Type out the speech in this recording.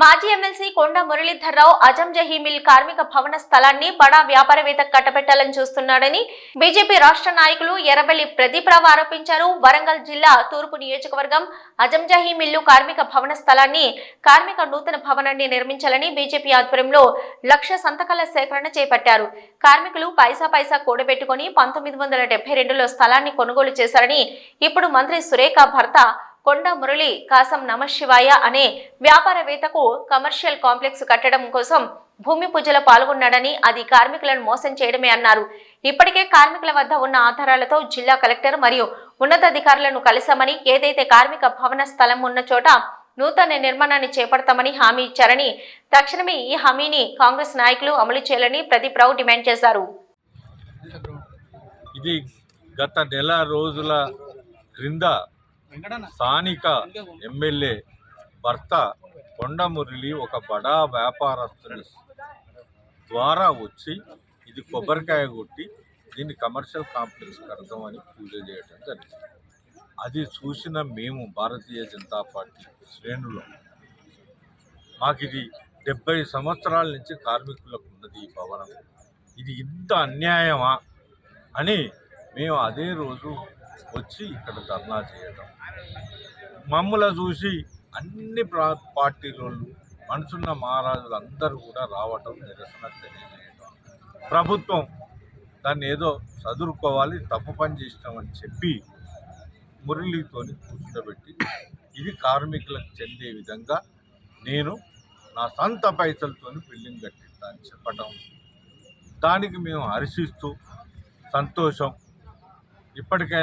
మాజీ ఎమ్మెల్సీ కొండ మురళీధర్రావు అజంజహీ మిల్ కార్మిక భవన స్థలాన్ని బడా వ్యాపారవేత్త కట్టబెట్టాలని చూస్తున్నాడని బీజేపీ రాష్ట్ర నాయకులు ఎర్రబెల్లి ప్రదీప్రావు ఆరోపించారు. వరంగల్ జిల్లా తూర్పు నియోజకవర్గం అజంజహీ మిల్లు కార్మిక భవన స్థలాన్ని కార్మిక నూతన భవనాన్ని నిర్మించాలని బీజేపీ ఆధ్వర్యంలో 1,00,000 సంతకాల సేకరణ చేపట్టారు. కార్మికులు పైసా కూడబెట్టుకుని 1972లో స్థలాన్ని కొనుగోలు చేశారని, ఇప్పుడు మంత్రి సురేఖ భర్త కొండ మురళి కాసం నమశివాయ అనే వ్యాపారవేత్తకు కమర్షియల్ కాంప్లెక్స్ కట్టడం కోసం భూమి పూజలో పాల్గొన్నాడని, అది కార్మికులను మోసం చేయడమే అన్నారు. ఇప్పటికే కార్మికుల వద్ద ఉన్న ఆధారాలతో జిల్లా కలెక్టర్ మరియు ఉన్నతాధికారులను కలిశామని, ఏదైతే కార్మిక భవన స్థలం ఉన్న చోట నూతన నిర్మాణాన్ని చేపడతామని హామీ ఇచ్చారని, తక్షణమే ఈ హామీని కాంగ్రెస్ నాయకులు అమలు చేయాలని ప్రదీప్రావు డిమాండ్ చేశారు. ఇది గత నెల రోజుల క్రింద స్థానిక ఎమ్మెల్యే భర్త కొండ మురళి ఒక బడా వ్యాపారస్తుని ద్వారా వచ్చి ఇది కొబ్బరికాయ కొట్టి దీన్ని కమర్షియల్ కాంప్లెక్స్ కడతామని పూజ చేయడం జరిగింది. అది చూసిన మేము భారతీయ జనతా పార్టీ శ్రేణులు మాకు ఇది 70 సంవత్సరాల నుంచి కార్మికులకు ఉన్నది ఈ భవనం, ఇది ఇంత అన్యాయమా అని మేము అదే రోజు వచ్చి ఇక్కడ ధర్నా చేయడం, మమ్మల్ని చూసి అన్ని పార్టీలోళ్ళు మనసున్న మహారాజులు అందరూ కూడా రావటం, నిరసన తెలియజేయడం, ప్రభుత్వం దాన్ని ఏదో చదువుకోవాలి తప్పు పని చేసినామని చెప్పి మురళితో కూర్చోబెట్టి ఇది కార్మికులకు చెందే విధంగా నేను నా సొంత పైసలతో బిల్డింగ్ కట్టిస్తా అని చెప్పటం, దానికి మేము హర్షిస్తూ సంతోషం. ఇప్పటికైనా